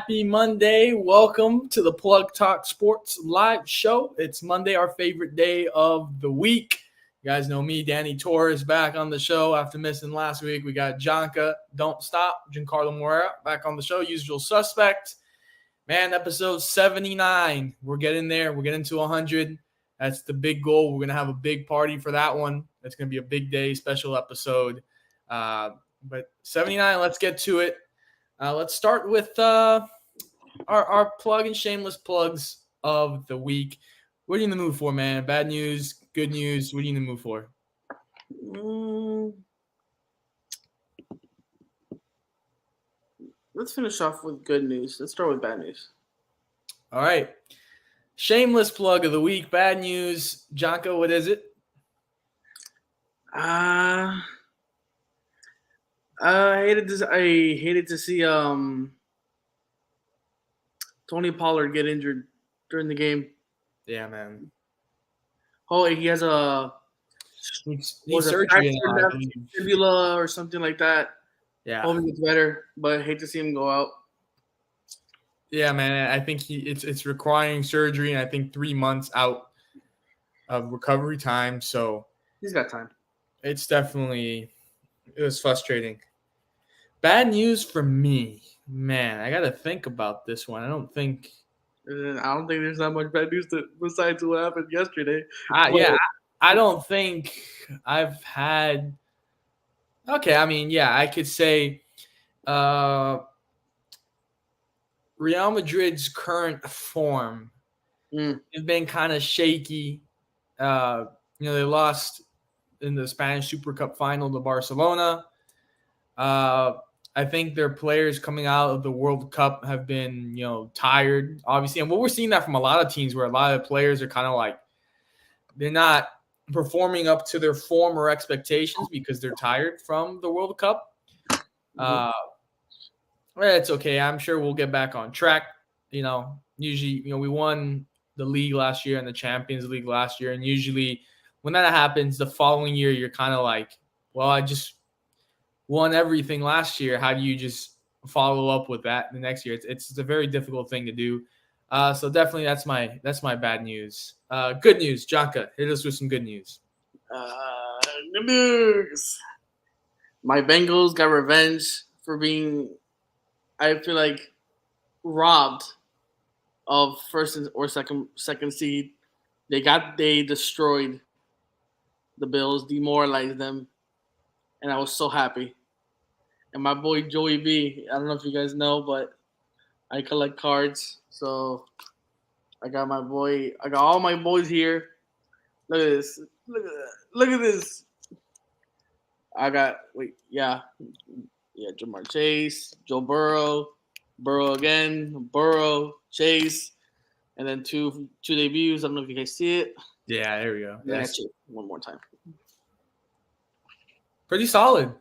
Happy Monday. Welcome to the Plug Talk Sports live show. It's Monday, our favorite day of the week. You guys know me, Danny Torres, back on the show after missing last week. We got Jonka, Don't Stop, Giancarlo Moreira back on the show, usual suspect. Man, episode 79. We're getting there. We're getting to 100. That's the big goal. We're going to have a big party for that one. It's going to be a big day, special episode. But 79, let's get to it. Let's start with our plug and shameless plugs of the week. What are you in the mood for, man? Bad news, good news? What are you in the mood for? Let's finish off with good news. Let's start with bad news. All right. Shameless plug of the week. Bad news. Jonko, what is it? I hated to see Tony Pollard get injured during the game. Yeah, man. Oh, he has a surgery fibula or something like that. Yeah. Hope he gets better, but I hate to see him go out. Yeah, man. I think it's requiring surgery, and I think 3 months out of recovery time. So he's got time. It was frustrating. Bad news for me, man. I got to think about this one. I don't think there's that much bad news besides what happened yesterday. I don't think I've had. Okay, I mean, yeah, I could say Real Madrid's current form has been kind of shaky. They lost in the Spanish Super Cup final to Barcelona. I think their players coming out of the World Cup have been, tired, obviously. And what we're seeing that from a lot of teams where a lot of players are kind of like, they're not performing up to their former expectations because they're tired from the World Cup. It's okay. I'm sure we'll get back on track. Usually, we won the league last year and the Champions League last year. And usually when that happens, the following year, you're kind of like, well, I just won everything last year. How do you just follow up with that the next year? It's a very difficult thing to do. So definitely that's my bad news. Good news, Jonka, hit us with some good news. Good news. My Bengals got revenge for being, I feel like, robbed of first or second seed. They destroyed the Bills, demoralized them, and I was so happy. And my boy Joey B, I don't know if you guys know, but I collect cards, so I got all my boys here. Look at this. Look at this. Jamar Chase, Joe Burrow again, Chase, and then two debuts. I don't know if you guys see it. Yeah, there we go. Yeah, one more time. Pretty solid.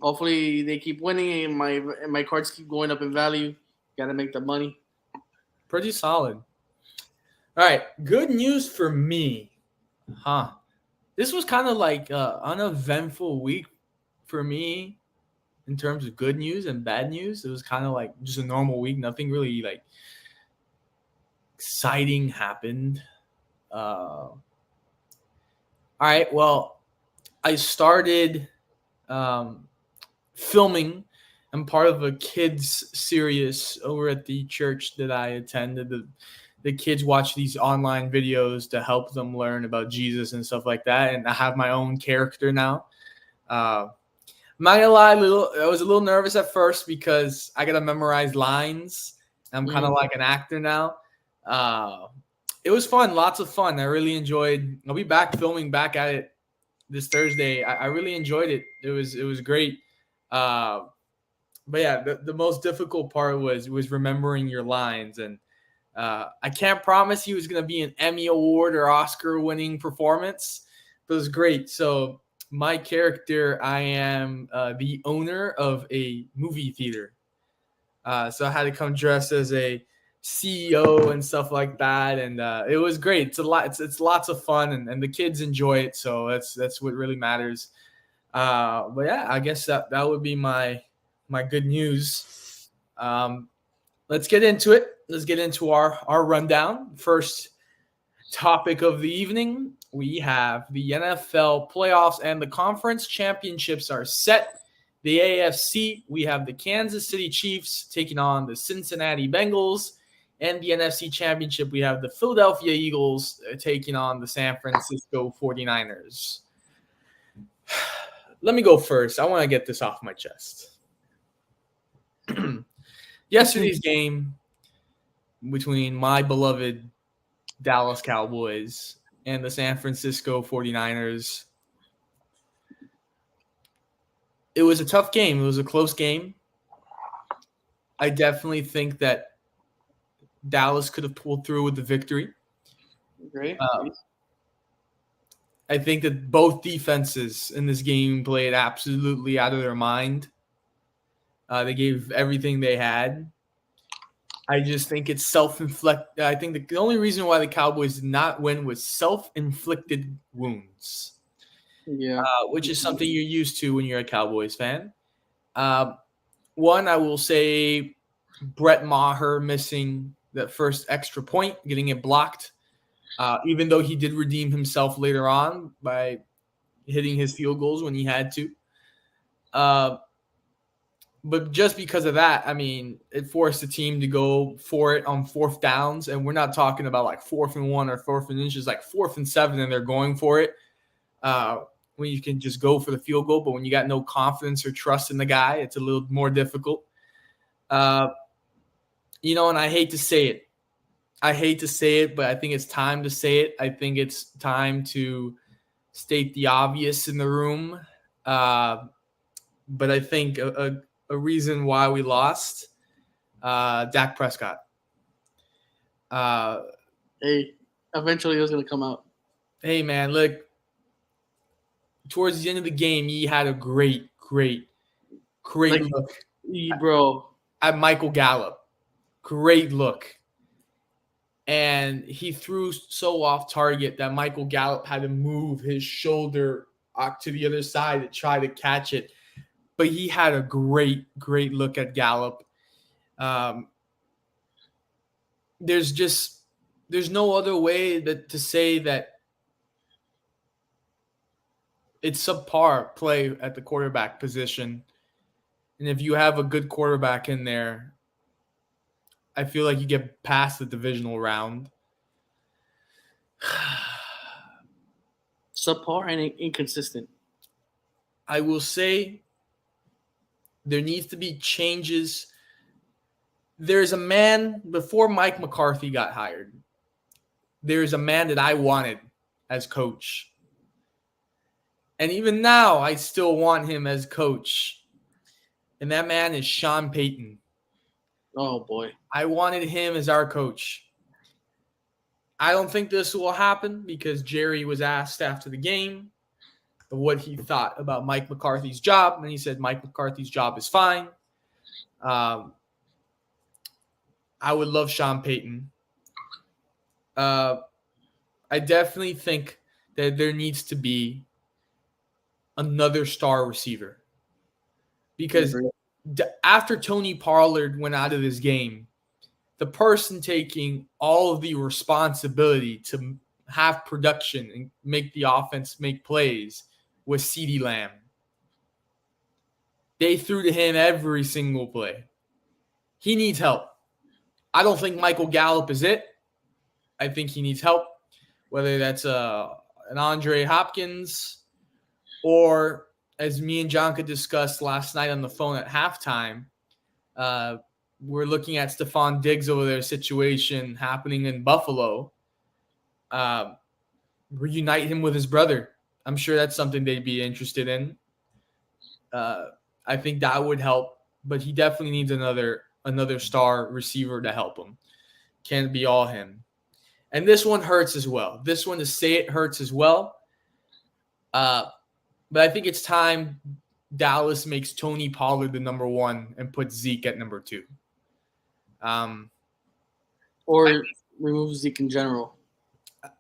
Hopefully they keep winning and my cards keep going up in value. Gotta make the money. Pretty solid. All right, good news for me. This was kind of like an uneventful week for me in terms of good news and bad news. It was kind of like just a normal week. Nothing really like exciting happened. All right, well, I started filming. I'm part of a kids series over at the church that I attended. The kids watch these online videos to help them learn about Jesus and stuff like that. And I have my own character now. I'm not gonna lie, I was a little nervous at first because I gotta memorize lines. I'm kind of like an actor now. It was fun, lots of fun. I really enjoyed. I'll be back filming back at it this Thursday. I really enjoyed it. It was great. But yeah, the most difficult part was remembering your lines, and I can't promise you it was going to be an Emmy Award or Oscar winning performance, but it was great. So my character, I am the owner of a movie theater. So I had to come dressed as a CEO and stuff like that, and it was great. It's a lot. It's lots of fun, and the kids enjoy it. So that's what really matters. But yeah, I guess that would be my good news. Let's get into it. Let's get into our rundown. First topic of the evening, we have the NFL playoffs and the conference championships are set. The AFC, we have the Kansas City Chiefs taking on the Cincinnati Bengals. And the NFC Championship, we have the Philadelphia Eagles taking on the San Francisco 49ers. Let me go first. I want to get this off my chest. Yesterday's game between my beloved Dallas Cowboys and the San Francisco 49ers, it was a tough game. It was a close game. I definitely think that Dallas could have pulled through with the victory. Great. I think that both defenses in this game played absolutely out of their mind. They gave everything they had. I just think it's self-inflicted. I think the only reason why the Cowboys did not win was self-inflicted wounds. Yeah. Which is something you're used to when you're a Cowboys fan. One, I will say Brett Maher missing that first extra point, getting it blocked, even though he did redeem himself later on by hitting his field goals when he had to. But just because of that, I mean, it forced the team to go for it on fourth downs. And we're not talking about like 4th and 1 or 4th and inches, like 4th and 7, and they're going for it. When you can just go for the field goal, but when you got no confidence or trust in the guy, it's a little more difficult. And I hate to say it. But I think it's time to say it. I think it's time to state the obvious in the room. But I think a reason why we lost, Dak Prescott. Hey, eventually it was going to come out. Hey, man, look, towards the end of the game, he had a great look. Bro. At Michael Gallup. Great look. And he threw so off target that Michael Gallup had to move his shoulder to the other side to try to catch it. But he had a great look at Gallup. There's no other way to say that it's subpar play at the quarterback position. And if you have a good quarterback in there, I feel like you get past the divisional round. Subpar and inconsistent. I will say there needs to be changes. There's a man, before Mike McCarthy got hired, there's a man that I wanted as coach. And even now, I still want him as coach. And that man is Sean Payton. Oh, boy. I wanted him as our coach. I don't think this will happen because Jerry was asked after the game what he thought about Mike McCarthy's job. And he said Mike McCarthy's job is fine. I would love Sean Payton. I definitely think that there needs to be another star receiver. Because after Tony Pollard went out of this game, the person taking all of the responsibility to have production and make the offense make plays was CeeDee Lamb. They threw to him every single play. He needs help. I don't think Michael Gallup is it. I think he needs help, whether that's an Andre Hopkins or, as me and Jonka discussed last night on the phone at halftime, we're looking at Stephon Diggs over there situation happening in Buffalo. Reunite him with his brother. I'm sure that's something they'd be interested in. I think that would help, but he definitely needs another star receiver to help him. Can't be all him. And this one hurts as well. This one, to say it, hurts as well. But I think it's time Dallas makes Tony Pollard the number 1 and puts Zeke at number 2. Or remove Zeke in general.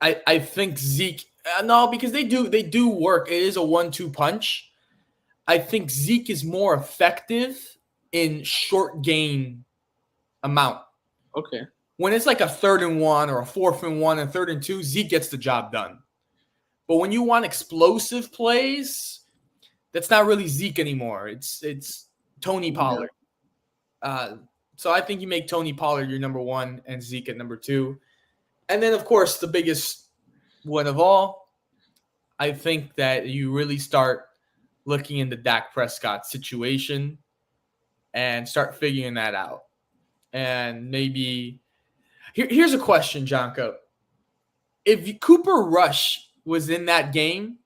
I think Zeke no, because they do work. It is a 1-2 punch. I think Zeke is more effective in short gain amount. Okay. When it's like a 3rd and 1 or a 4th and 1 and 3rd and 2, Zeke gets the job done. But when you want explosive plays, that's not really Zeke anymore. It's Tony Pollard. So I think you make Tony Pollard your number 1 and Zeke at number 2. And then, of course, the biggest one of all, I think that you really start looking into Dak Prescott's situation and start figuring that out. And maybe here's a question, Jonko. If Cooper Rush was in that game,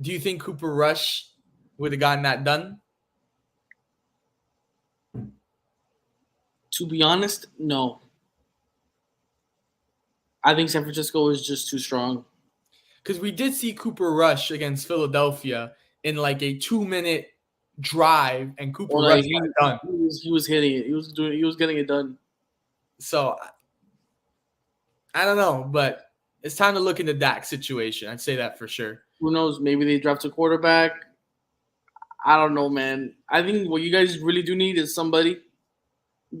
do you think Cooper Rush would have gotten that done? To be honest, no. I think San Francisco is just too strong. Because we did see Cooper Rush against Philadelphia in like a 2-minute drive, and Cooper Rush got it done. He was hitting it. He was getting it done. So I don't know, but it's time to look into Dak's situation. I'd say that for sure. Who knows? Maybe they draft a quarterback. I don't know, man. I think what you guys really do need is somebody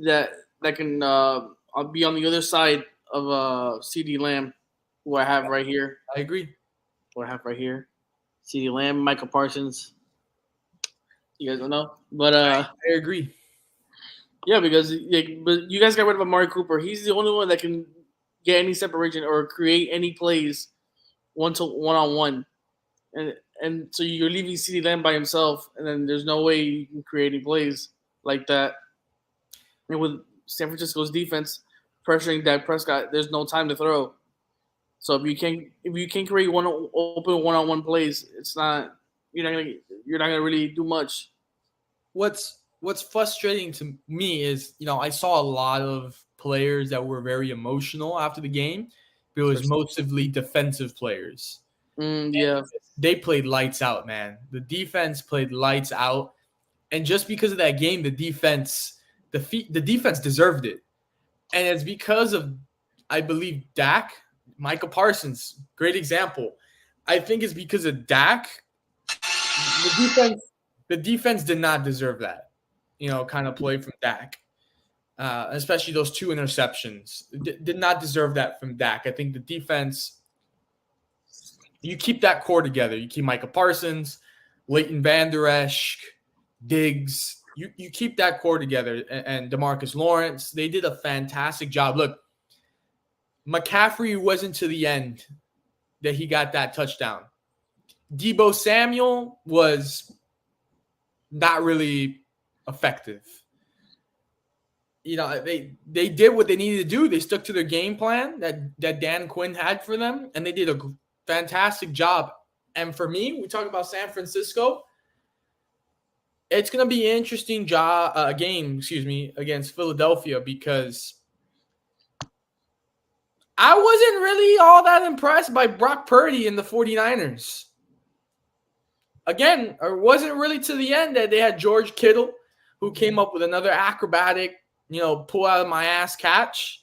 that can be on the other side of CD Lamb, who I have right here. I agree. Who I have right here. CD Lamb, Michael Parsons. You guys don't know, but I agree. Yeah, because but you guys got rid of Amari Cooper. He's the only one that can get any separation or create any plays one-on-one, and so you're leaving CeeDee Lamb by himself, and then there's no way you can create any plays like that. And with San Francisco's defense pressuring Dak Prescott, there's no time to throw. So if you can't create open one-on-one plays, you're not gonna really do much. What's frustrating to me is, I saw a lot of players that were very emotional after the game. But it was mostly defensive players. Yeah. They played lights out, man. The defense played lights out. And just because of that game, the defense deserved it. And it's because of, I believe, Dak, Michael Parsons, great example. I think it's because of Dak. The defense did not deserve that. Kind of play from Dak, especially those 2 interceptions. Did not deserve that from Dak. I think the defense, you keep that core together. You keep Micah Parsons, Leighton Vander Esch, Diggs. You keep that core together, and DeMarcus Lawrence. They did a fantastic job. Look, McCaffrey wasn't to the end that he got that touchdown. Deebo Samuel was not really effective. They did what they needed to do. They stuck to their game plan that Dan Quinn had for them, and they did a fantastic job. And for me, we talk about San Francisco. It's going to be an interesting game, against Philadelphia, because I wasn't really all that impressed by Brock Purdy and the 49ers. Again, it wasn't really to the end that they had George Kittle, who came up with another acrobatic, pull out of my ass catch.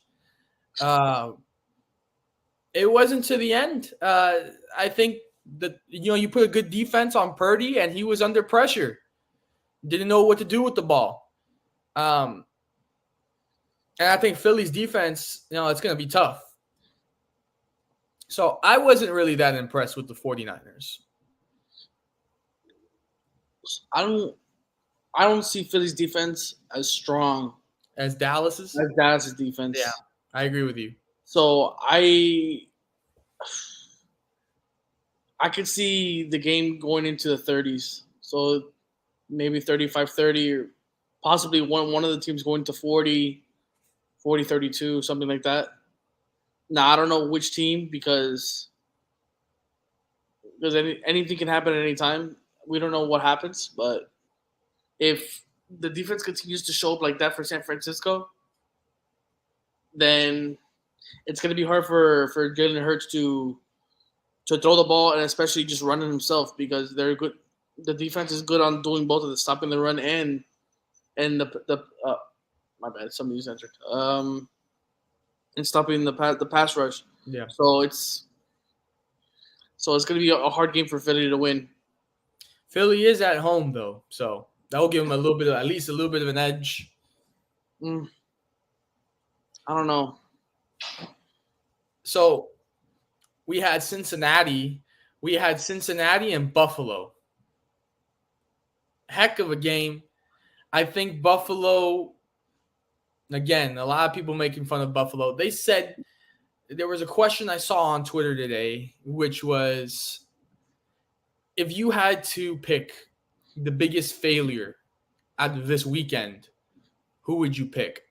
It wasn't to the end. I think that, you put a good defense on Purdy, and he was under pressure. Didn't know what to do with the ball. And I think Philly's defense, it's going to be tough. So I wasn't really that impressed with the 49ers. I don't see Philly's defense as strong as Dallas's. As Dallas's defense. Yeah, I agree with you. So I could see the game going into the 30s. So maybe 35-30, or possibly one of the teams going to 40-32, something like that. Now, I don't know which team, because anything can happen at any time. We don't know what happens, but if the defense continues to show up like that for San Francisco, then it's going to be hard for Jalen Hurts to throw the ball, and especially just running himself, because they're good. The defense is good on doing both of the stopping the run and the my bad, somebody's entered. And stopping the pass rush. Yeah. So it's going to be a hard game for Philly to win. Philly is at home though, so that will give them at least a little bit of an edge. I don't know. So we had Cincinnati. We had Cincinnati and Buffalo. Heck of a game. I think Buffalo, again, a lot of people making fun of Buffalo. They said there was a question I saw on Twitter today, which was if you had to pick the biggest failure out of this weekend, who would you pick?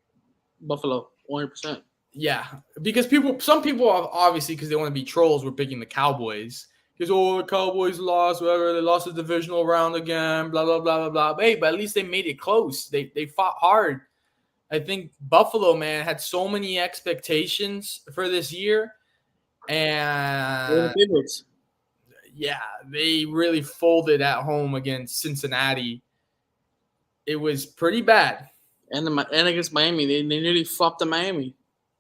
Buffalo, 100%. Yeah, because some people are obviously because they want to be trolls, were picking the Cowboys. Because the Cowboys lost, whatever, they lost the divisional round again, blah blah blah blah blah. But hey, but at least they made it close. They fought hard. I think Buffalo, man, had so many expectations for this year, They're the and favorites. yeah, they really folded at home against Cincinnati. It was pretty bad. And against Miami, they nearly flopped to Miami.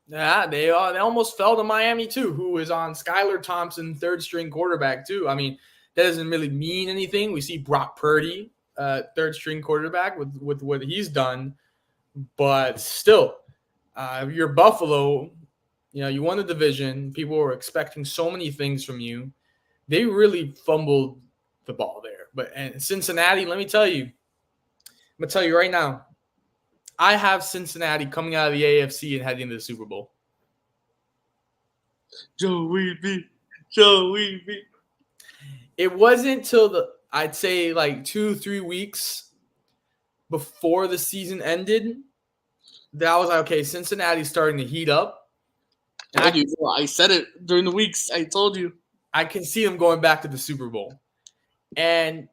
Yeah, they almost fell to Miami too, who was on Skylar Thompson, third string quarterback too. I mean, that doesn't really mean anything. We see Brock Purdy, third string quarterback, with what he's done, but still, you're Buffalo. You know, you won the division. People were expecting so many things from you. They really fumbled the ball there. And Cincinnati, let me tell you, I'm gonna tell you right now, I have Cincinnati coming out of the AFC and heading to the Super Bowl. Joey B. It wasn't till I'd say like 2-3 weeks before the season ended that I was like, okay, Cincinnati's starting to heat up. I said it during the weeks. I told you. I can see them going back to the Super Bowl. And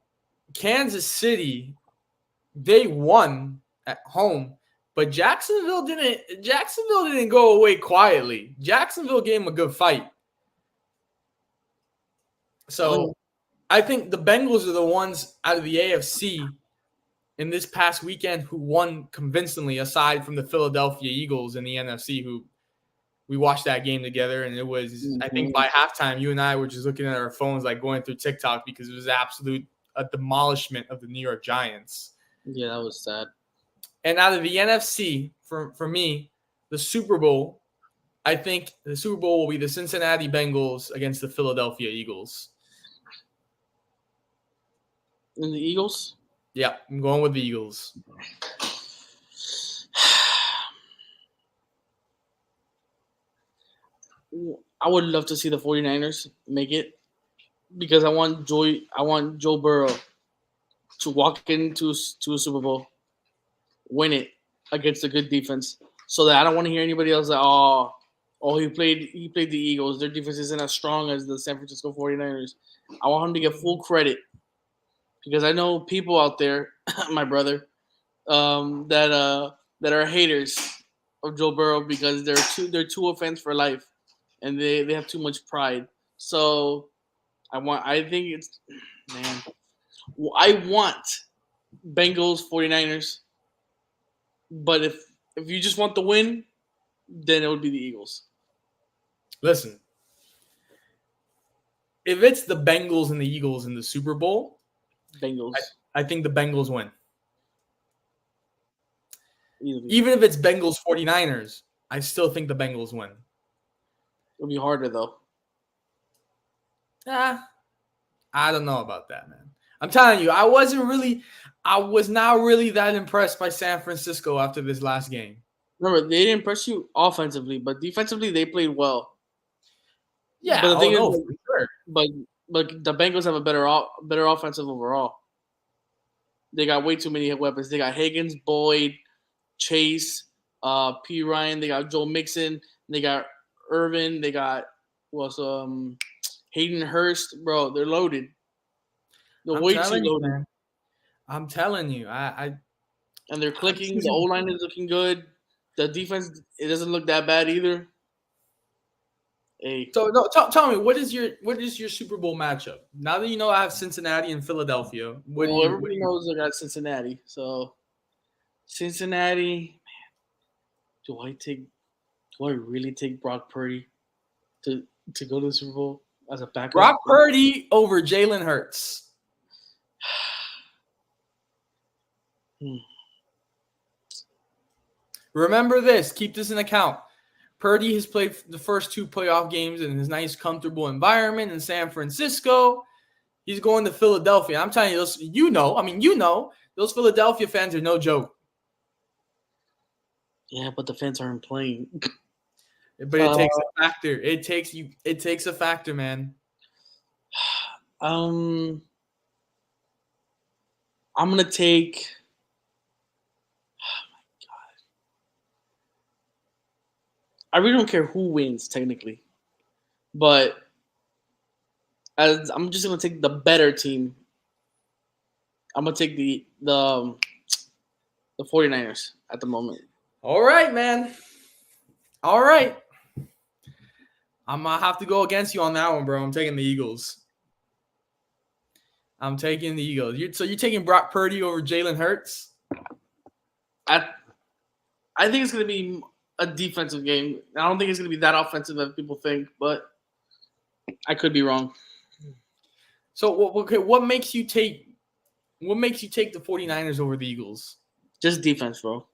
Kansas City, they won at home, but Jacksonville didn't go away quietly. Jacksonville gave them a good fight. So I think the Bengals are the ones out of the AFC in this past weekend who won convincingly, aside from the Philadelphia Eagles in the NFC, who we watched that game together. And it was, I think by halftime, you and I were just looking at our phones, like going through TikTok, because it was a demolishment of the New York Giants. Yeah, that was sad. And out of the NFC, for me, the Super Bowl, I think the Super Bowl will be the Cincinnati Bengals against the Philadelphia Eagles. And the Eagles? Yeah, I'm going with the Eagles. I would love to see the 49ers make it because I want Joe Burrow to walk into a Super Bowl, win it against a good defense, so that I don't want to hear anybody else that he played the Eagles. Their defense isn't as strong as the San Francisco 49ers. I want him to get full credit because I know people out there, my brother, that are haters of Joe Burrow because they're too offense for life, and they have too much pride. So I want Bengals 49ers, but if you just want the win, then it would be the Eagles. Listen, if it's the Bengals and the Eagles in the Super Bowl, Bengals. I think the Bengals win. Easily. Even if it's Bengals 49ers, I still think the Bengals win. It'll be harder though. I don't know about that, man. I'm telling you, I was not really that impressed by San Francisco after this last game. Remember, they didn't impress you offensively, but defensively they played well. Yeah, but the thing is, for sure. But the Bengals have a better offensive overall. They got way too many weapons. They got Higgins, Boyd, Chase, P. Ryan. They got Joe Mixon. They got Irvin. They got Hayden Hurst. Bro, they're loaded. They're way too loaded. Man. I'm telling you, and they're clicking. The O-line is looking good. The defense, it doesn't look that bad either. Hey. So no, tell me, what is your Super Bowl matchup? Now that you know I have Cincinnati and Philadelphia, everybody knows I got Cincinnati. So Cincinnati, man, do I really take Brock Purdy to go to the Super Bowl as a backup? Brock Purdy over Jalen Hurts. Remember this. Keep this in account. Purdy has played the first 2 playoff games in his nice, comfortable environment in San Francisco. He's going to Philadelphia. I'm telling you, those Philadelphia fans are no joke. Yeah, but the fans aren't playing. But it takes a factor. It takes a factor, man. I'm gonna take. Oh my god! I really don't care who wins technically, but as I'm just gonna take the better team. I'm gonna take the 49ers at the moment. All right, man. All right. I'm gonna have to go against you on that one, bro. I'm taking the Eagles. I'm taking the Eagles. So you're taking Brock Purdy over Jalen Hurts? I think it's going to be a defensive game. I don't think it's going to be that offensive as people think, but I could be wrong. So what makes you take the 49ers over the Eagles? Just defense, bro.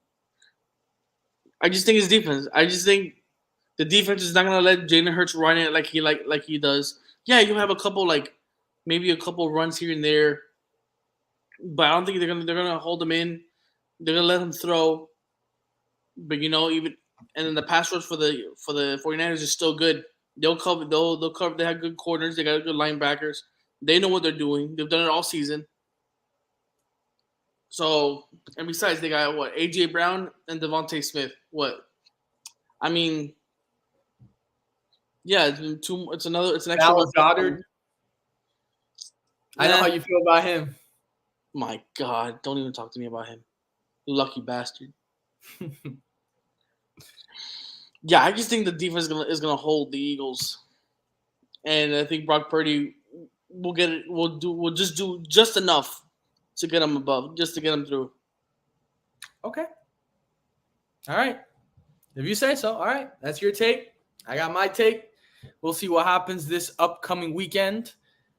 I just think it's defense. I just think the defense is not going to let Jalen Hurts run it like he does. Yeah, you have a couple maybe a couple runs here and there, but I don't think they're gonna hold him in. They're gonna let him throw. But even and then the pass rush for the 49ers is still good. They'll cover. They'll cover. They have good corners. They got good linebackers. They know what they're doing. They've done it all season. So, and besides, they got what? AJ Brown and Devontae Smith. What? I mean, yeah, it's an extra. Dallas Goedert. I know how you feel about him. My God, don't even talk to me about him. Lucky bastard. Yeah, I just think the defense is gonna hold the Eagles, and I think Brock Purdy will get it. We'll just do just enough to get him above, just to get him through. Okay. All right. If you say so. All right. That's your take. I got my take. We'll see what happens this upcoming weekend.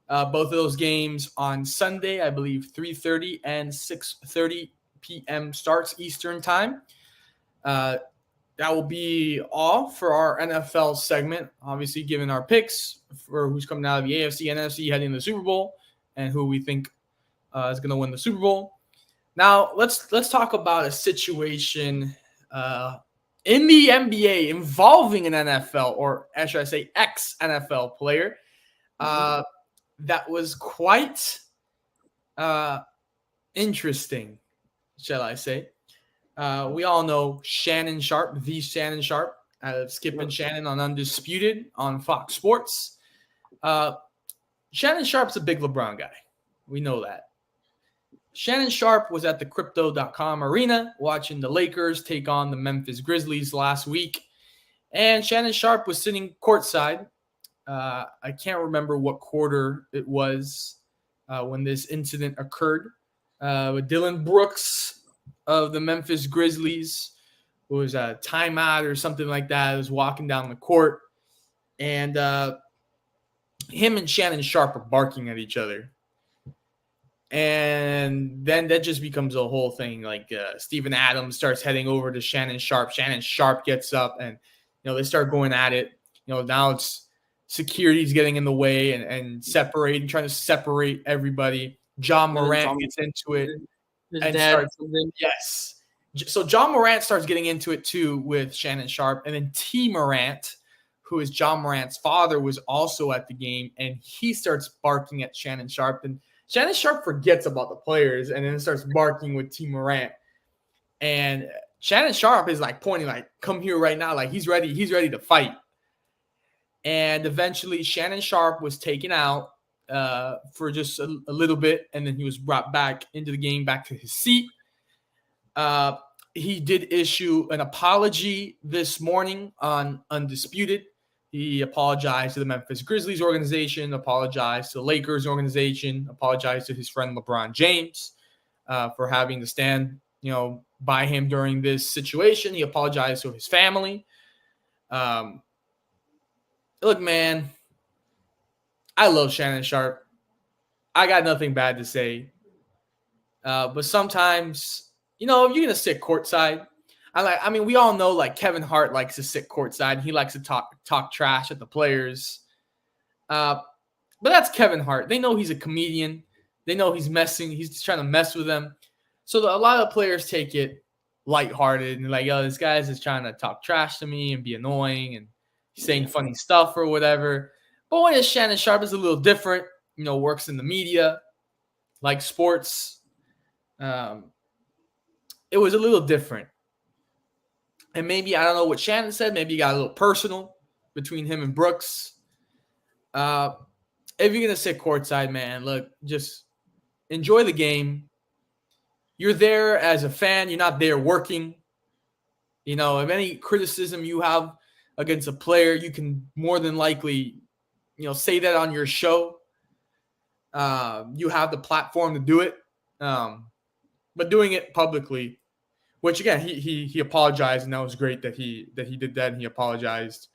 Both of those games on Sunday, I believe 3:30 and 6:30 p.m. starts Eastern time. That will be all for our NFL segment. Obviously, giving our picks for who's coming out of the AFC, NFC, heading to the Super Bowl, and who we think is going to win the Super Bowl. Now, let's talk about a situation in the NBA involving an NFL, or should I say ex-NFL player, that was quite interesting, shall I say. We all know Shannon Sharp, the Shannon Sharp, Skip and Shannon on Undisputed on Fox Sports. Shannon Sharp's a big LeBron guy. We know that. Shannon Sharp was at the Crypto.com arena watching the Lakers take on the Memphis Grizzlies last week. And Shannon Sharp was sitting courtside. I can't remember what quarter it was when this incident occurred. With Dylan Brooks of the Memphis Grizzlies, who was a timeout or something like that, was walking down the court. And him and Shannon Sharp are barking at each other. And then that just becomes a whole thing. Like Steven Adams starts heading over to Shannon Sharp. Shannon Sharp gets up and, they start going at it. Now it's security's getting in the way and trying to separate everybody. John Morant gets into it. Yes. So John Morant starts getting into it too with Shannon Sharp. And then T. Morant, who is John Morant's father, was also at the game. And he starts barking at Shannon Sharp. And Shannon Sharp forgets about the players and then starts barking with T. Morant. And Shannon Sharp is pointing come here right now. He's ready to fight. And eventually Shannon Sharp was taken out for just a little bit. And then he was brought back into the game, back to his seat. He did issue an apology this morning on Undisputed. He apologized to the Memphis Grizzlies organization, apologized to the Lakers organization, apologized to his friend LeBron James for having to stand, by him during this situation. He apologized to his family. Look, man, I love Shannon Sharp. I got nothing bad to say. But sometimes, if you're going to sit courtside, I mean, we all know like Kevin Hart likes to sit courtside. He likes to talk trash at the players. But that's Kevin Hart. They know he's a comedian. They know he's messing. He's just trying to mess with them. So a lot of players take it lighthearted and like, oh, this guy's just trying to talk trash to me and be annoying and saying funny stuff or whatever. But when it's Shannon Sharpe, it's a little different. Works in the media, like sports. It was a little different. And maybe, I don't know what Shannon said, maybe he got a little personal between him and Brooks. If you're going to sit courtside, man, look, just enjoy the game. You're there as a fan. You're not there working. If any criticism you have against a player, you can more than likely, say that on your show. You have the platform to do it. But doing it publicly, which again, he apologized, and that was great that he did that, and he apologized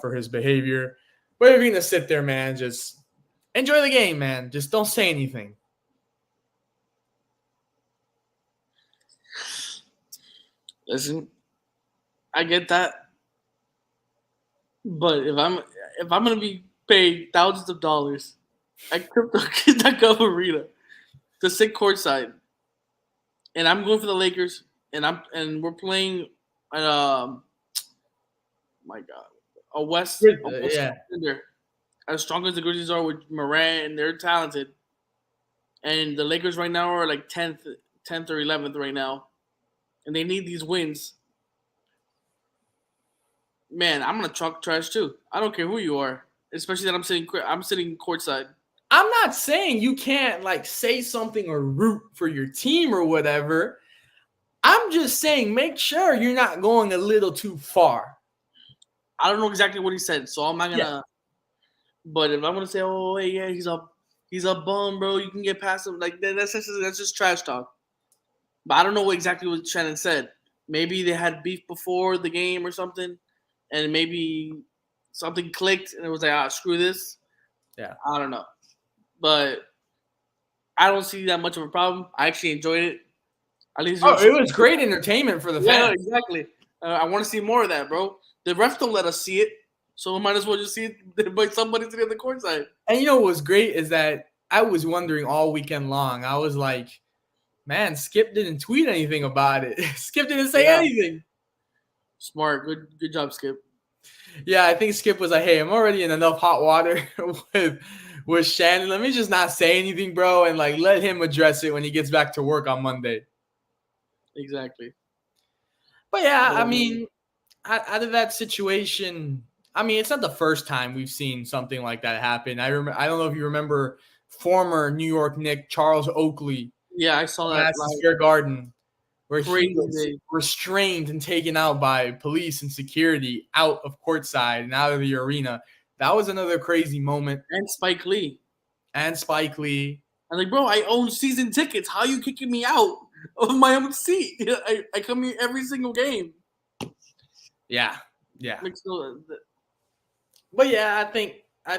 for his behavior. But if you're gonna sit there, man, just enjoy the game, man. Just don't say anything. Listen, I get that, but if I'm gonna be paid thousands of dollars at Crypto.com Arena to sit courtside, and I'm going for the Lakers, and we're playing my God, a West contender, as strong as the Grizzlies are with Morant, and they're talented, and the Lakers right now are like 10th or 11th right now, and they need these wins. Man, I'm gonna talk trash too. I don't care who you are, especially that I'm sitting courtside. I'm not saying you can't like say something or root for your team or whatever. I'm just saying make sure you're not going a little too far. I don't know exactly what he said, so I'm not gonna. Yeah. But if I'm gonna say, "Oh, hey, yeah, he's a bum, bro. You can get past him," like that's just trash talk. But I don't know exactly what Shannon said. Maybe they had beef before the game or something, and maybe something clicked, and it was like, screw this. Yeah, I don't know, but I don't see that much of a problem. I actually enjoyed it. At least it was great entertainment for the fans. Yeah, exactly. I want to see more of that, bro. The refs don't let us see it, so we might as well just see it by somebody sitting on the court side. And what was great is that I was wondering all weekend long. I was like, man, Skip didn't tweet anything about it. Skip didn't say anything. Smart. Good job, Skip. Yeah, I think Skip was like, hey, I'm already in enough hot water with Shannon. Let me just not say anything, bro, and like let him address it when he gets back to work on Monday. Exactly. But yeah, I mean, out of that situation, I mean, it's not the first time we've seen something like that happen. I don't know if you remember former New York Knick Charles Oakley. Yeah, I saw that. Madison Square Garden, where he was restrained and taken out by police and security out of courtside and out of the arena. That was another crazy moment. And Spike Lee. I'm like, bro, I own season tickets. How are you kicking me out of my own seat? I come here every single game. Yeah. But yeah, I think I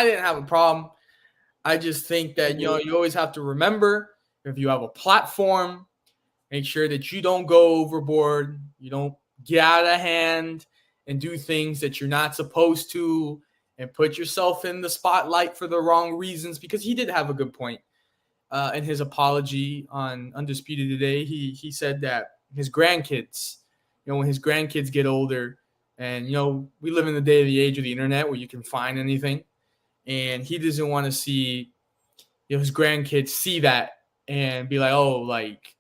didn't have a problem. I just think that you always have to remember, if you have a platform, make sure that you don't go overboard, you don't get out of hand and do things that you're not supposed to and put yourself in the spotlight for the wrong reasons, because he did have a good point in his apology on Undisputed today. He said that his grandkids, when his grandkids get older, and, we live in the day of the age of the internet where you can find anything, and he doesn't want to see his grandkids see that and be like, oh, like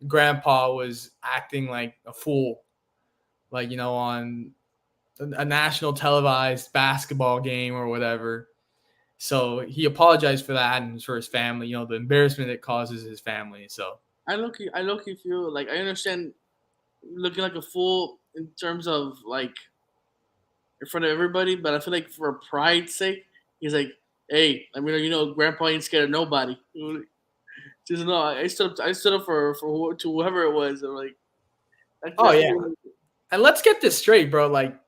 grandpa was acting like a fool, like, on a national televised basketball game or whatever. So he apologized for that and for his family, the embarrassment it causes his family. So I low-key feel like I understand looking like a fool in terms of like in front of everybody, but I feel like for pride's sake, he's like, hey, I mean, grandpa ain't scared of nobody. Just no, I stood up for whoever it was. I'm like, and let's get this straight, bro. Like,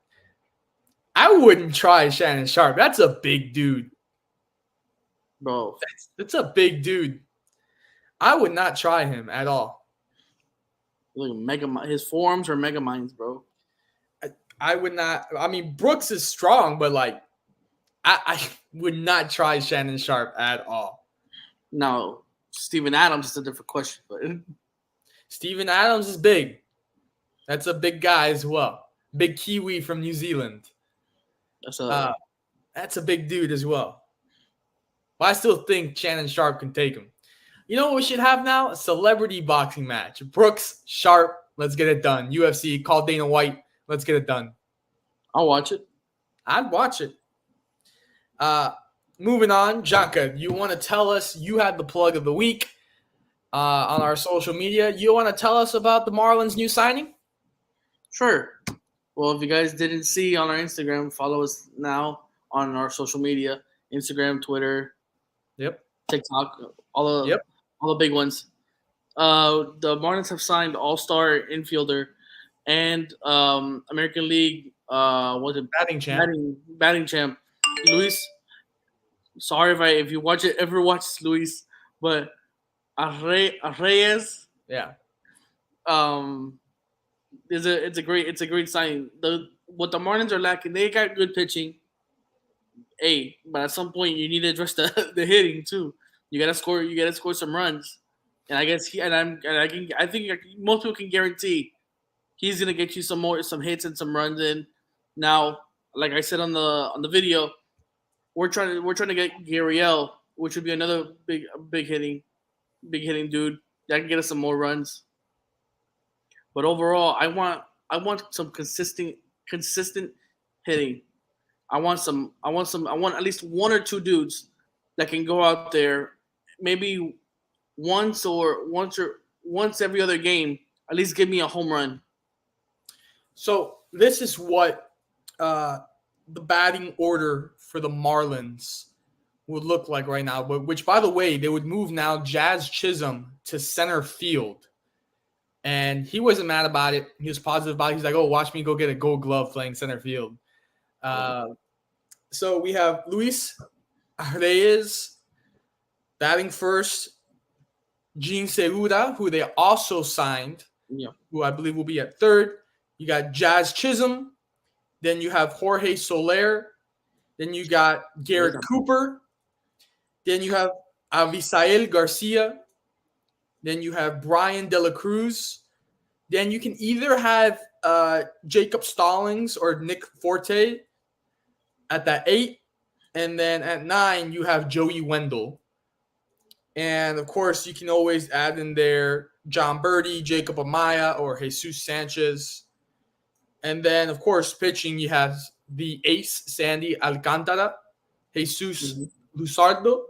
I wouldn't try Shannon Sharpe. That's a big dude, bro. That's a big dude. I would not try him at all. Like his forearms are mega minds, bro. I would not. I mean, Brooks is strong, but like, I would not try Shannon Sharp at all. Now, Steven Adams is a different question, but Steven Adams is big. That's a big guy as well. Big Kiwi from New Zealand. That's a big dude as well. But I still think Shannon Sharp can take him. You know what we should have now? A celebrity boxing match. Brooks, Sharp, let's get it done. UFC, call Dana White, let's get it done. I'll watch it. I'd watch it. Moving on, Janka, you want to tell us, you had the plug of the week on our social media. You want to tell us about the Marlins' new signing? Sure. Well, if you guys didn't see on our Instagram, follow us now on our social media, Instagram, Twitter, TikTok, all the big ones. The Marlins have signed all-star infielder and American League batting champ. Batting champ, Luis. Sorry if you ever watch Luis, but Reyes. Yeah. It's a great sign. What the Marlins are lacking, they got good pitching. But at some point you need to address the hitting too. You gotta score some runs. And I guess I think most people can guarantee he's gonna get you some hits and some runs in. Now, like I said on the video, we're trying to get Gurriel, which would be another big hitting dude that can get us some more runs. But overall, I want some consistent hitting. I want at least one or two dudes that can go out there maybe once every other game, at least give me a home run. So this is what the batting order for the Marlins would look like right now, which, by the way, they would move now Jazz Chisholm to center field. And he wasn't mad about it. He was positive about it. He's like, oh, watch me go get a gold glove playing center field. So we have Luis Reyes batting first. Gene Segura, who they also signed, who I believe will be at third. You got Jazz Chisholm. Then you have Jorge Soler. Then you got Garrett Cooper. Then you have Avisael Garcia. Then you have Brian De La Cruz. Then you can either have Jacob Stallings or Nick Forte at that 8. And then at 9, you have Joey Wendell. And, of course, you can always add in there John Birdie, Jacob Amaya, or Jesus Sanchez. And then, of course, pitching, you have the ace, Sandy Alcantara, Jesus Luzardo.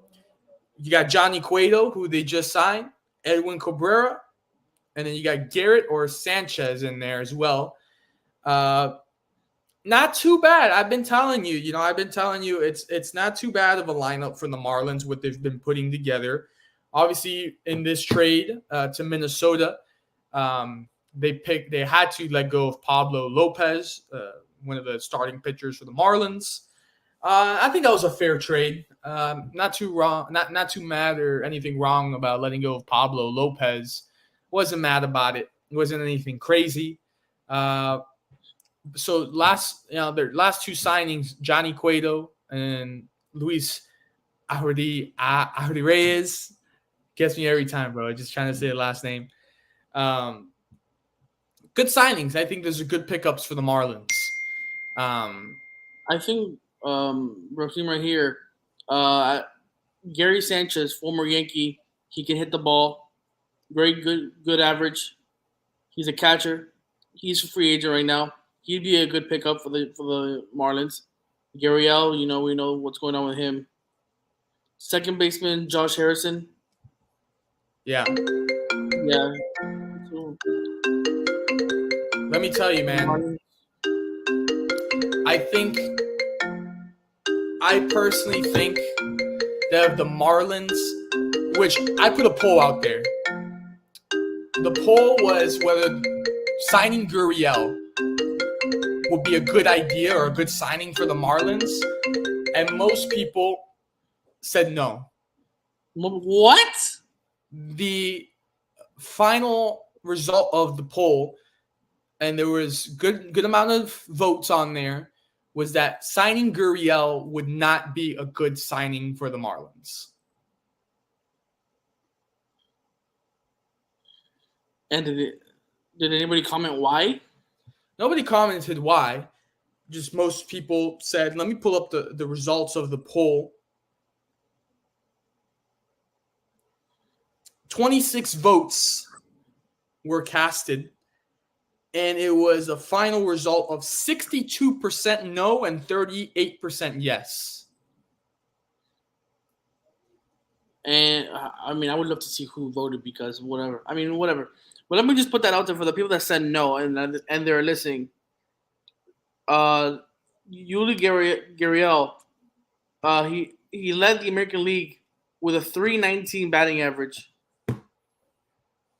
You got Johnny Cueto, who they just signed, Edwin Cabrera, and then you got Garrett or Sanchez in there as well. Not too bad. I've been telling you, it's not too bad of a lineup for the Marlins, what they've been putting together. Obviously, in this trade to Minnesota, they had to let go of Pablo Lopez, one of the starting pitchers for the Marlins. I think that was a fair trade. Not too wrong, not too mad or anything wrong about letting go of Pablo Lopez. Wasn't mad about it. It wasn't anything crazy. So their last two signings, Johnny Cueto and Luis Reyes, gets me every time, bro. Just trying to say the last name. Good signings. I think those are good pickups for the Marlins. I think Raheem right here, Gary Sanchez, former Yankee, he can hit the ball. Very good average. He's a catcher. He's a free agent right now. He'd be a good pickup for the Marlins. Gurriel, we know what's going on with him. Second baseman Josh Harrison. Yeah. So, let me tell you, man. I personally think that the Marlins, which I put a poll out there. The poll was whether signing Gurriel would be a good idea or a good signing for the Marlins, and most people said no. What? The final result of the poll, and there was good amount of votes on there, was that signing Gurriel would not be a good signing for the Marlins. And did anybody comment why? Nobody commented why. Just most people said, let me pull up the results of the poll. 26 votes were casted, and it was a final result of 62% no and 38% yes. And I mean, I would love to see who voted because whatever. I mean, whatever. But let me just put that out there for the people that said no and they're listening. Yuli Gurriel, he led the American League with a 319 batting average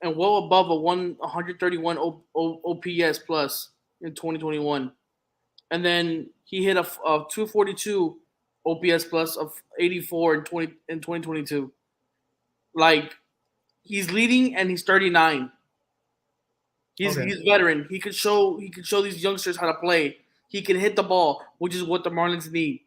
and well above a 131 OPS plus in 2021. And then he hit a 242 OPS plus of 84 in 2022. Like, he's leading and he's 39. He's veteran. He could show these youngsters how to play. He can hit the ball, which is what the Marlins need.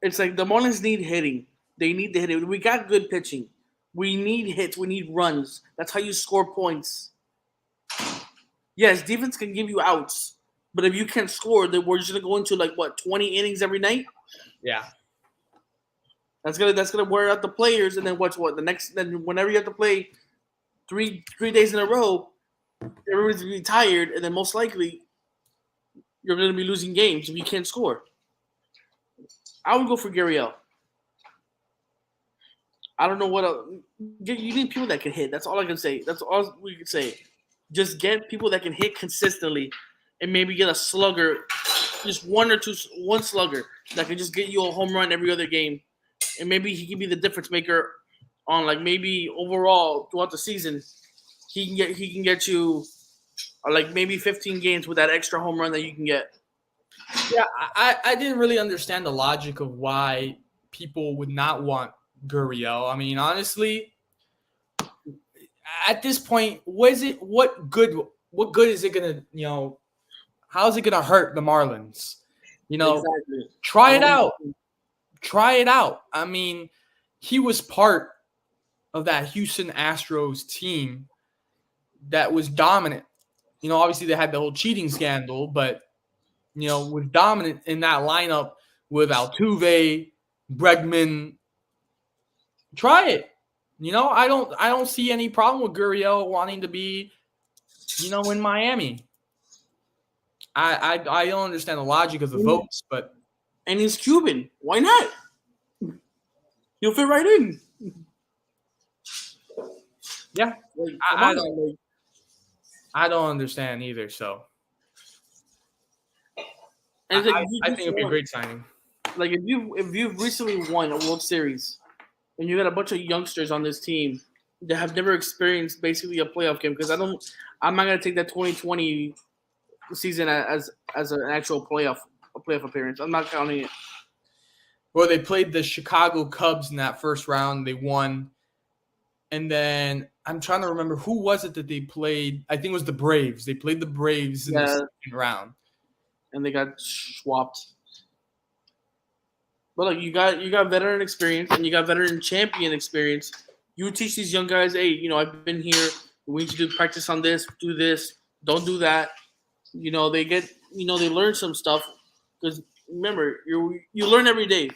It's like the Marlins need hitting. They need to hit it. We got good pitching. We need hits. We need runs. That's how you score points. Yes, defense can give you outs, but if you can't score, then we're just gonna go into 20 innings every night. Yeah. That's gonna wear out the players, and then then whenever you have to play three days in a row, everyone's gonna be tired, and then most likely you're gonna be losing games if you can't score. I would go for Gurriel. I don't know what else. You need people that can hit. That's all I can say. That's all we can say. Just get people that can hit consistently, and maybe get a slugger, just one slugger that can just get you a home run every other game, and maybe he can be the difference maker on maybe overall throughout the season. He can get you maybe 15 games with that extra home run that you can get. Yeah, I didn't really understand the logic of why people would not want Gurriel. I mean, honestly, at this point, what good is it gonna, how is it gonna hurt the Marlins? Exactly. Try it out. Try it out. I mean, he was part of that Houston Astros team that was dominant. Obviously they had the whole cheating scandal, but was dominant in that lineup with Altuve, Bregman. Try it. I don't see any problem with Gurriel wanting to be, in Miami. I don't understand the logic of the votes, but and he's Cuban. Why not? He'll fit right in. Yeah, I don't understand either. So, and I think it'd be a great signing. If you've recently won a World Series, and you got a bunch of youngsters on this team that have never experienced basically a playoff game, because I'm not gonna take that 2020 season as an actual playoff appearance. I'm not counting it. Well, they played the Chicago Cubs in that first round. They won. And then I'm trying to remember who was it that they played. I think it was the Braves. They played the Braves in the second round. And they got swapped. But you got veteran experience and you got veteran champion experience. You teach these young guys, hey, I've been here. We need to do practice on this, do this, don't do that. They get, they learn some stuff. Because remember, you learn every day.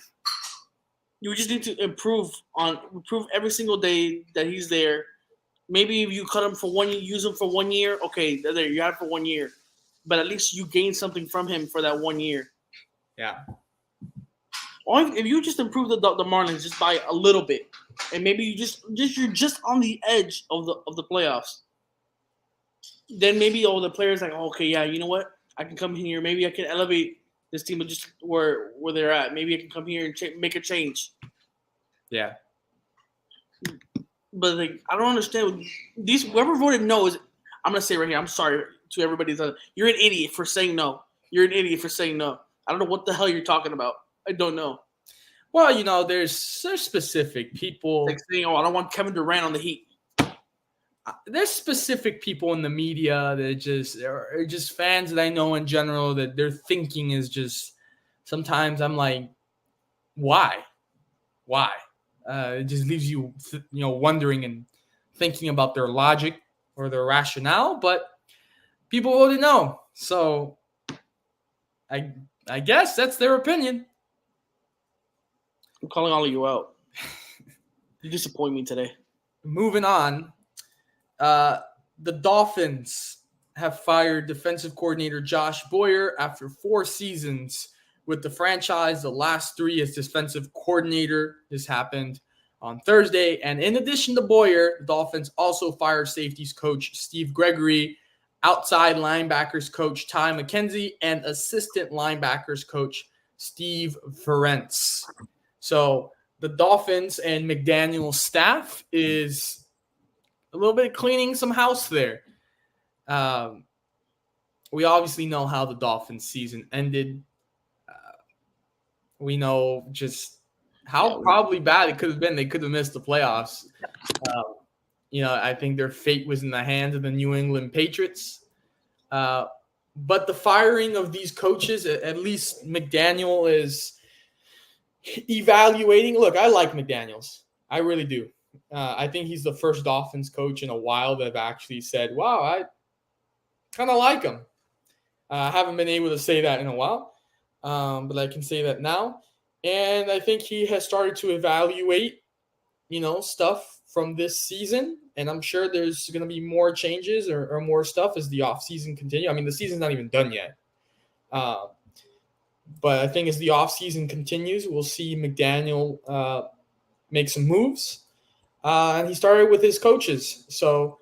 You just need to improve every single day that he's there. Maybe if you cut him for 1 year, use him for 1 year, okay, there you have it for 1 year. But at least you gain something from him for that 1 year. Yeah. Or if you just improve the Marlins just by a little bit, and maybe you're just on the edge of the playoffs, then maybe all the players okay, yeah, you know what? I can come here. Maybe I can elevate this team just where they're at. Maybe I can come here and make a change. Yeah. But I don't understand these. Whoever voted no I'm gonna say right here. I'm sorry to everybody. You're an idiot for saying no. You're an idiot for saying no. I don't know what the hell you're talking about. I don't know. Well, there's specific people saying, I don't want Kevin Durant on the Heat. there's specific people in the media that are just fans that I know in general that their thinking is just sometimes I'm like, why? It just leaves you wondering and thinking about their logic or their rationale, but people voted no. So I guess that's their opinion. I'm calling all of you out. You disappoint me today. Moving on, the Dolphins have fired defensive coordinator Josh Boyer after 4 seasons with the franchise, the last 3 as defensive coordinator. This happened on Thursday. And in addition to Boyer, the Dolphins also fired safeties coach Steve Gregory, outside linebackers coach Ty McKenzie, and assistant linebackers coach Steve Ferentz. So the Dolphins and McDaniel's staff is a little bit cleaning some house there. We obviously know how the Dolphins season ended. We know just how probably bad it could have been. They could have missed the playoffs. I think their fate was in the hands of the New England Patriots. But the firing of these coaches, at least McDaniel is evaluating. Look, I like McDaniels. I really do. I think he's the first Dolphins coach in a while that have actually said, wow, I kind of like him. I haven't been able to say that in a while, but I can say that now. And I think he has started to evaluate, stuff from this season. And I'm sure there's going to be more changes or more stuff as the offseason continues. I mean, the season's not even done yet. But I think as the offseason continues, we'll see McDaniel make some moves. And he started with his coaches. So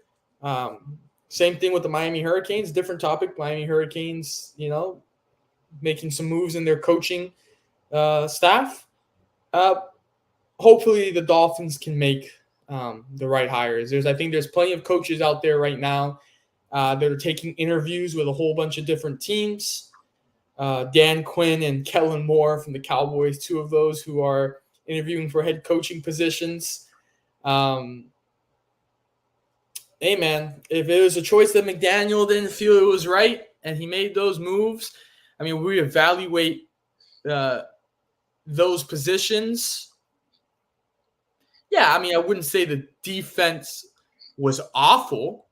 same thing with the Miami Hurricanes, different topic. Miami Hurricanes, making some moves in their coaching staff. Hopefully the Dolphins can make the right hires. I think there's plenty of coaches out there right now that are taking interviews with a whole bunch of different teams. Dan Quinn and Kellen Moore from the Cowboys, 2 of those who are interviewing for head coaching positions. Hey, man, if it was a choice that McDaniel didn't feel it was right and he made those moves, I mean, we evaluate those positions. Yeah, I mean, I wouldn't say the defense was awful,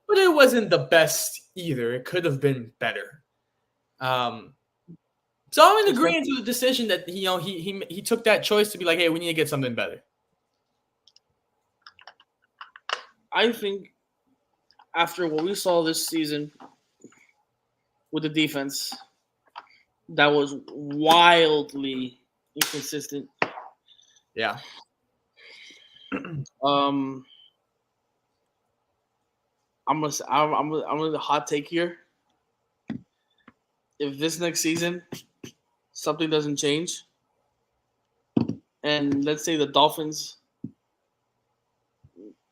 but it wasn't the best either. It could have been better. So I'm in agreement with the decision that he took that choice to be like, hey, we need to get something better. I think after what we saw this season with the defense, that was wildly inconsistent. Yeah. I'm gonna hot take here. If this next season something doesn't change, and let's say the Dolphins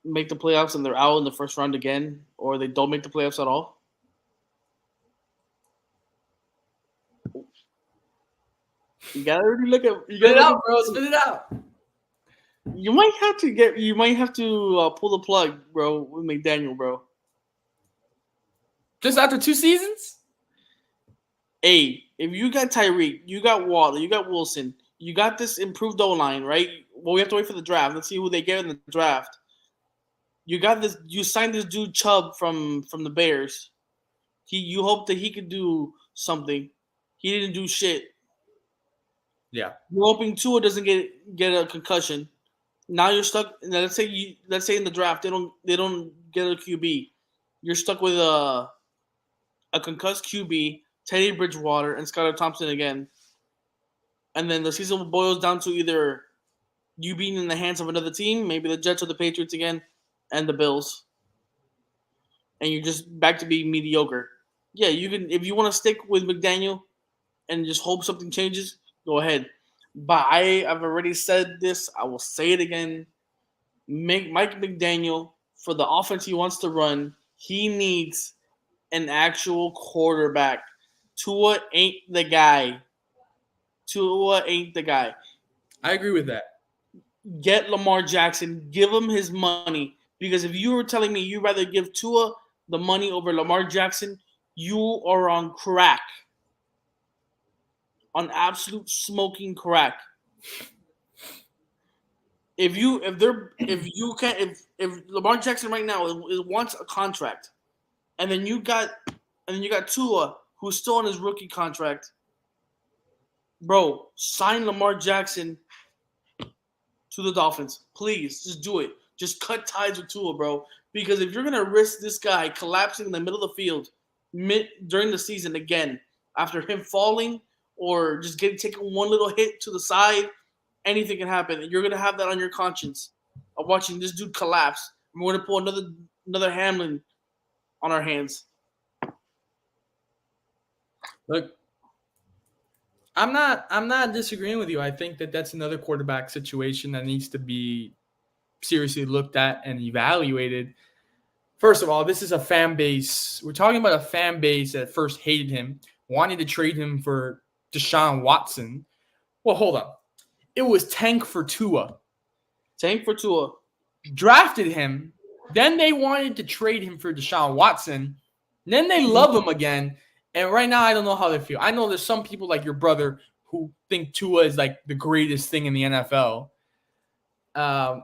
make the playoffs and they're out in the first round again, or they don't make the playoffs at all, you gotta really look at. Spit it out, bro. Spit it out. You might have to pull the plug, bro, with McDaniel, bro. Just after 2 seasons? Hey, if you got Tyreek, you got Waller, you got Wilson, you got this improved O-line, right? Well, we have to wait for the draft. Let's see who they get in the draft. You got this. You signed this dude Chubb from the Bears. You hope that he could do something. He didn't do shit. Yeah. You're hoping Tua doesn't get a concussion. Now you're stuck. Let's say in the draft they don't get a QB. You're stuck with a concussed QB, Teddy Bridgewater, and Skylar Thompson again. And then the season boils down to either you being in the hands of another team, maybe the Jets or the Patriots again, and the Bills, and you're just back to being mediocre. Yeah, you can, if you want to stick with McDaniel and just hope something changes, go ahead. But I've already said this. I will say it again. Mike McDaniel, for the offense he wants to run, he needs an actual quarterback. Tua ain't the guy. I agree with that. Get Lamar Jackson. Give him his money. Because if you were telling me you'd rather give Tua the money over Lamar Jackson, you are on crack. On absolute smoking crack. If Lamar Jackson right now wants a contract, and then you got Tua who's still on his rookie contract, bro, sign Lamar Jackson to the Dolphins. Please, just do it. Just cut ties with Tua, bro. Because if you're gonna risk this guy collapsing in the middle of the field during the season again, after him falling or just taking one little hit to the side, anything can happen. You're gonna have that on your conscience of watching this dude collapse. And we're gonna pull another Hamlin on our hands. Look, I'm not disagreeing with you. I think that that's another quarterback situation that needs to be seriously looked at and evaluated. First of all, this is a fan base. We're talking about a fan base that first hated him, wanted to trade him for Deshaun Watson. Well, hold on. It was tank for Tua. Tank for Tua. Drafted him. Then they wanted to trade him for Deshaun Watson. Then they love him again. And right now, I don't know how they feel. I know there's some people like your brother who think Tua is like the greatest thing in the NFL. I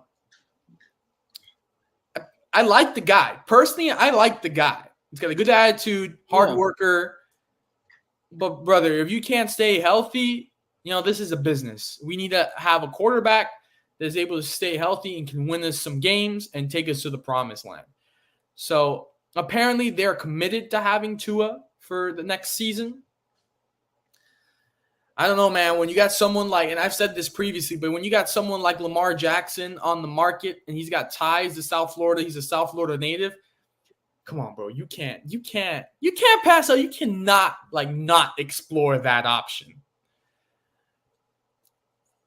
like the guy. Personally, I like the guy. He's got a good attitude, hard worker. But, brother, if you can't stay healthy, this is a business. We need to have a quarterback that's able to stay healthy and can win us some games and take us to the promised land. So, apparently, they're committed to having Tua for the next season. I don't know, man. When you got someone like, and I've said this previously, but when you got someone like Lamar Jackson on the market and he's got ties to South Florida, he's a South Florida native. Come on, bro. You can't pass up. You cannot not explore that option.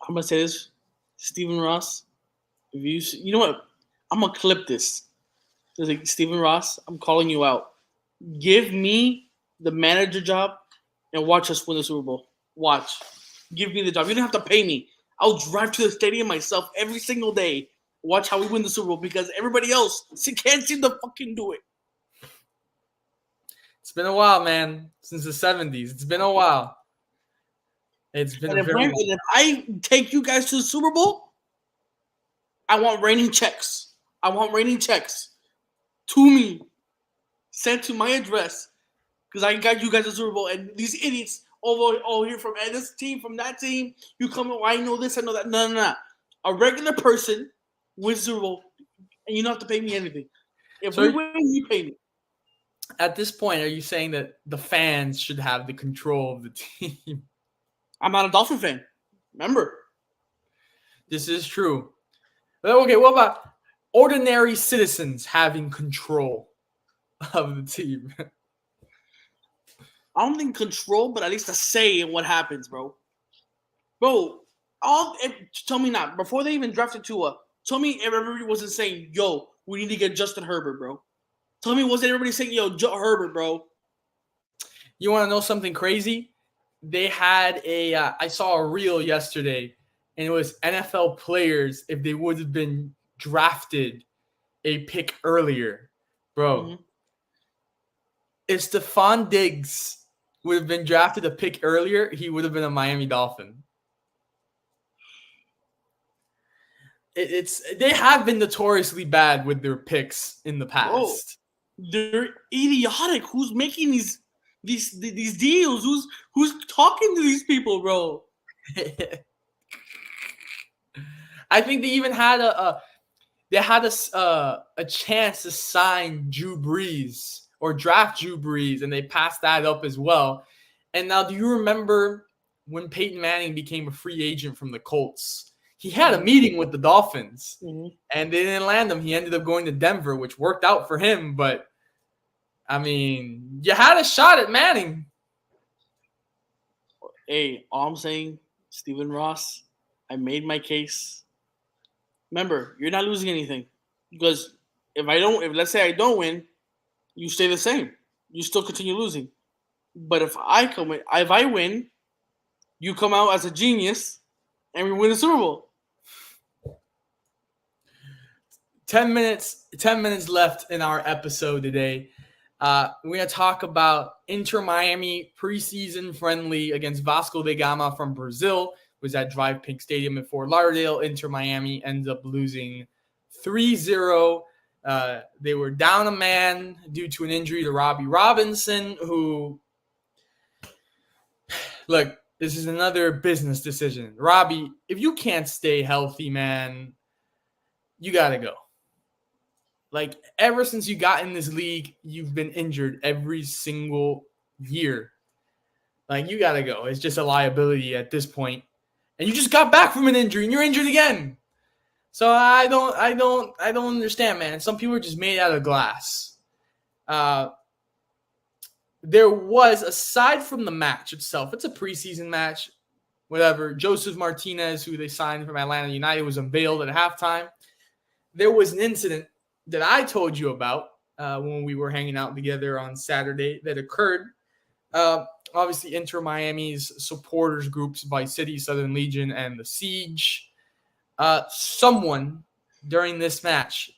I'm gonna say this, Stephen Ross. If you know what, I'm gonna clip this. There's like, Stephen Ross, I'm calling you out. Give me the manager job and watch us win the Super Bowl. Watch. Give me the job. You don't have to pay me. I'll drive to the stadium myself every single day. Watch how we win the Super Bowl because everybody else can't seem to fucking do it. It's been a while, man. Since the 70s. It's been a while. It's been and if I take you guys to the Super Bowl, I want raining checks. I want raining checks to me, sent to my address, because I got you guys to the Super Bowl, and these idiots here from this team, from that team, you come in, I know this, I know that. No. A regular person wins the Super Bowl, and you don't have to pay me anything. If we win, you pay me. At this point, are you saying that the fans should have the control of the team? I'm not a Dolphin fan. Remember. This is true. But okay, what about ordinary citizens having control of the team? I don't think control, but at least a say in what happens, bro. Bro, tell me not. Before they even drafted Tua, tell me if everybody wasn't saying, yo, we need to get Justin Herbert, bro. Tell me, wasn't everybody saying, yo, Herbert, bro? You want to know something crazy? They had I saw a reel yesterday, and it was NFL players if they would have been drafted a pick earlier. Bro, if Stephon Diggs would have been drafted a pick earlier, he would have been a Miami Dolphin. They have been notoriously bad with their picks in the past. Bro, they're idiotic. Who's making these deals? Who's talking to these people, bro? I think they even had a chance to sign Drew Brees or draft Drew Brees, and they passed that up as well. And now, do you remember when Peyton Manning became a free agent from the Colts? He had a meeting with the Dolphins, and they didn't land him. He ended up going to Denver, which worked out for him. But, I mean, you had a shot at Manning. Hey, all I'm saying, Stephen Ross, I made my case. Remember, you're not losing anything. Because if let's say I don't win, you stay the same. You still continue losing. But if I win, you come out as a genius, and we win the Super Bowl. 10 minutes left in our episode today. We're going to talk about Inter Miami preseason friendly against Vasco da Gama from Brazil. It was at Drive Pink Stadium in Fort Lauderdale. Inter Miami ends up losing 3-0. They were down a man due to an injury to Robbie Robinson, who, look, this is another business decision. Robbie, if you can't stay healthy, man, you got to go. Like, ever since you got in this league, you've been injured every single year. Like, you got to go. It's just a liability at this point. And you just got back from an injury and you're injured again. So I don't understand, man. Some people are just made out of glass. There was, aside from the match itself, it's a preseason match, whatever. Joseph Martinez, who they signed from Atlanta United, was unveiled at halftime. There was an incident that I told you about when we were hanging out together on Saturday that occurred. Obviously, Inter Miami's supporters groups, Vice City, Southern Legion, and the Siege. Someone during this match,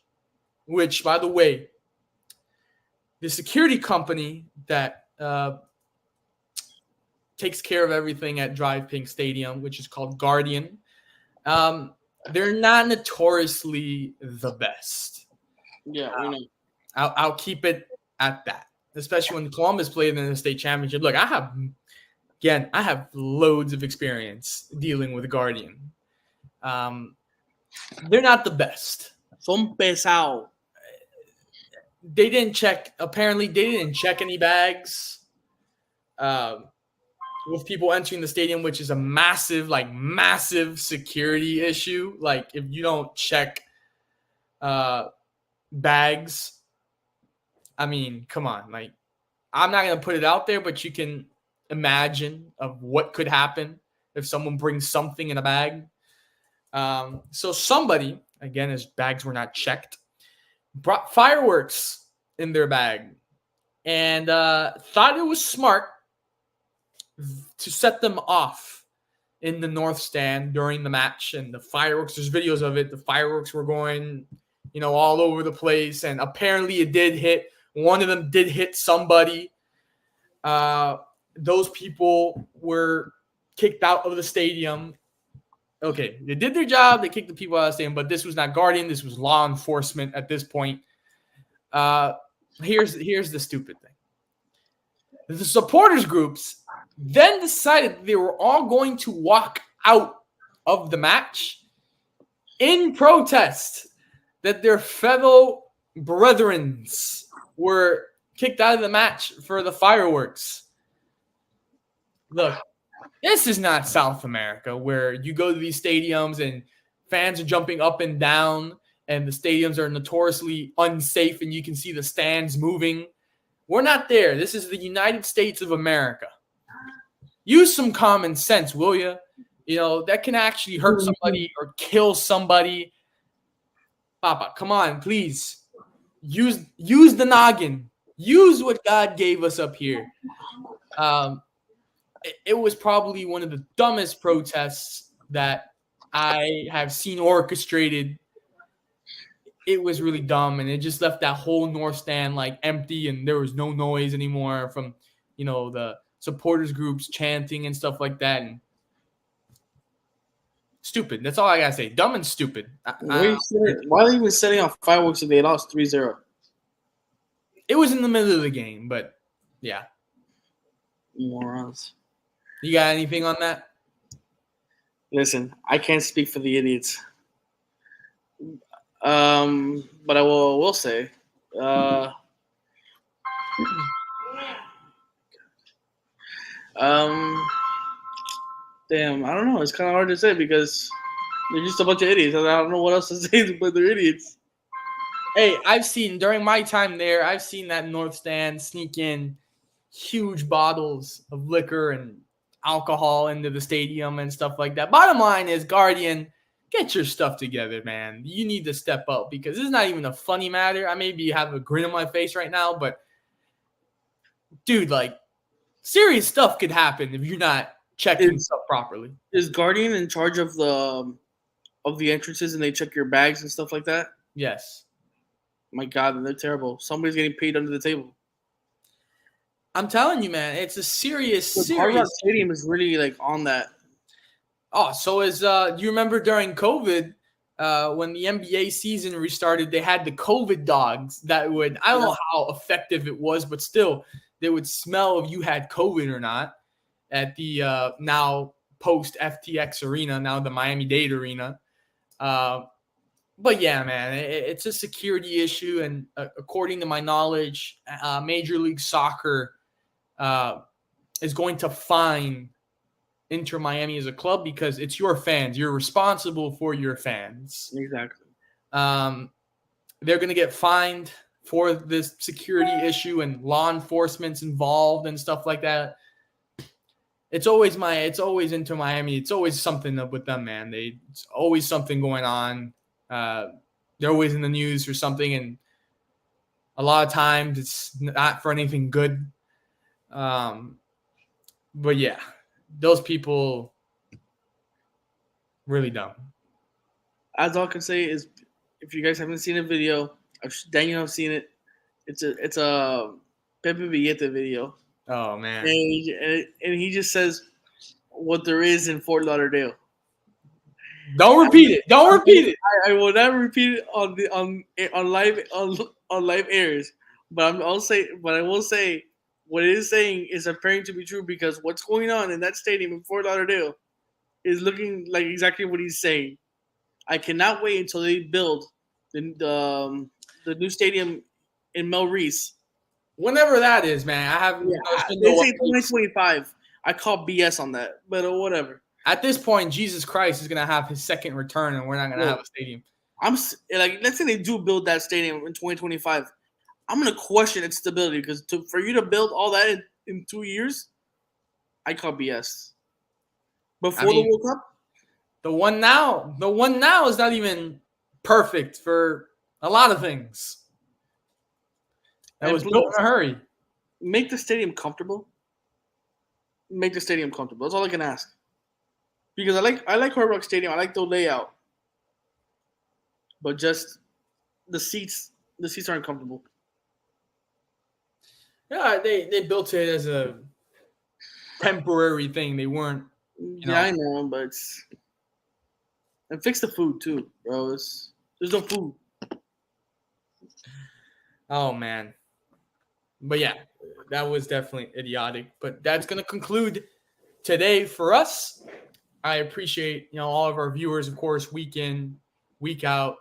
which, by the way, the security company that takes care of everything at Drive Pink Stadium, which is called Guardian, they're not notoriously the best. Yeah, we know. I'll keep it at that, especially when Columbus played in the state championship. Look, I have loads of experience dealing with Guardian. They're not the best. Son pesado. Apparently, they didn't check any bags with people entering the stadium, which is a massive security issue. Like, if you don't check bags, I mean, come on. Like, I'm not going to put it out there, but you can imagine of what could happen if someone brings something in a bag. So somebody, again, his bags were not checked, brought fireworks in their bag and thought it was smart to set them off in the north stand during the match. And the fireworks, there's videos of it. The fireworks were going, all over the place. And apparently it did hit. One of them did hit somebody. Those people were kicked out of the stadium. Okay, they did their job. They kicked the people out of the stadium, but this was not Guardian. This was law enforcement at this point. Here's the stupid thing. The supporters groups then decided they were all going to walk out of the match in protest that their fellow brethrens were kicked out of the match for the fireworks. Look, this is not South America where you go to these stadiums and fans are jumping up and down and the stadiums are notoriously unsafe and you can see the stands moving. We're not there. This is the United States of America. Use some common sense, will you? That can actually hurt somebody or kill somebody. Papa, come on, please. Use the noggin. Use what God gave us up here. It was probably one of the dumbest protests that I have seen orchestrated. It was really dumb, and it just left that whole north stand empty, and there was no noise anymore from the supporters groups chanting and stuff like that. And stupid. That's all I gotta say. Dumb and stupid. Why are they even setting off fireworks if they lost 3-0? It was in the middle of the game, but yeah. Morons. You got anything on that? Listen, I can't speak for the idiots. But I will say, damn, I don't know. It's kind of hard to say because they're just a bunch of idiots. I don't know what else to say, but they're idiots. Hey, during my time there, I've seen that north stand sneak in huge bottles of liquor and alcohol into the stadium and stuff like that. Bottom line is, Guardian, get your stuff together, man. You need to step up because this is not even a funny matter. I maybe have a grin on my face right now, but dude, serious stuff could happen if you're not checking stuff properly. Is Guardian in charge of the entrances and they check your bags and stuff like that? Yes. My God, they're terrible. Somebody's getting paid under the table. I'm telling you, man, it's a serious, The Hard Rock serious. Stadium is really like on that. Oh, so is you remember during COVID, when the NBA season restarted, they had the COVID dogs that would, I don't know how effective it was, but still they would smell if you had COVID or not at the now post FTX arena, now the Miami-Dade arena. But yeah, man, it's a security issue. And according to my knowledge, Major League Soccer is going to fine Inter Miami as a club because it's your fans. You're responsible for your fans. Exactly. They're going to get fined for this security issue, and law enforcement's involved and stuff like that. It's always Inter Miami. It's always something with them, man. It's always something going on. They're always in the news for something, and a lot of times it's not for anything good. But yeah, those people really dumb. As all I can say is, if you guys haven't seen a video, Daniel have seen it. It's a Pepe Villeta video. Oh man! And he just says what there is in Fort Lauderdale. Don't repeat it. Don't repeat it. I will not repeat it on live airs. But I will say what it is saying is appearing to be true, because what's going on in that stadium in Fort Lauderdale is looking like exactly what he's saying. I cannot wait until they build the new stadium in Mel Reese. Whenever that is, man. I haven't. They say 2025. I call BS on that, but whatever. At this point, Jesus Christ is gonna have his second return, and we're not gonna have a stadium. I'm like, let's say they do build that stadium in 2025. I'm gonna question its stability, because for you to build all that in 2 years, I call BS. Before the World Cup, the one now is not even perfect for a lot of things. That was built in a hurry. Make the stadium comfortable. Make the stadium comfortable. That's all I can ask. Because I like Hard Rock Stadium. I like the layout, but just the seats aren't comfortable. Yeah, they built it as a temporary thing. They weren't. I know, but and fix the food too, bro. There's no food. Oh man, but yeah, that was definitely idiotic. But that's gonna conclude today for us. I appreciate all of our viewers, of course, week in, week out,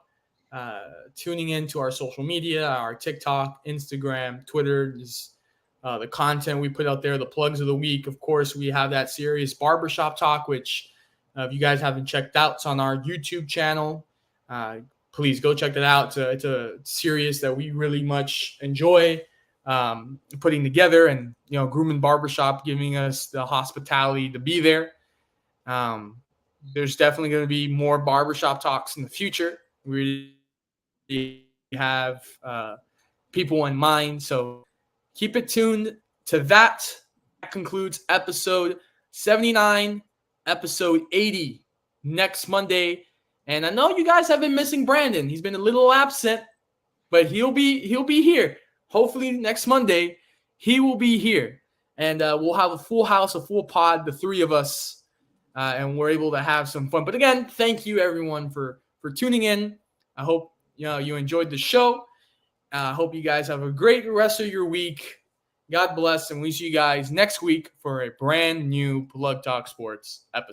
tuning in to our social media, our TikTok, Instagram, Twitter, the content we put out there, the plugs of the week. Of course, we have that series Barbershop Talk, which if you guys haven't checked out, it's on our YouTube channel. Please go check that out. It's a series that we really much enjoy putting together, and Grooming Barbershop giving us the hospitality to be there. There's definitely going to be more barbershop talks in the future. We have people in mind, so keep it tuned to that. That concludes episode 79, episode 80 next Monday. And I know you guys have been missing Brandon. He's been a little absent, but he'll be here. Hopefully next Monday he will be here, and we'll have a full house, a full pod, the three of us. And we're able to have some fun. But again, thank you everyone for tuning in. I hope you enjoyed the show. I hope you guys have a great rest of your week. God bless, and we see you guys next week for a brand new Plug Talk Sports episode.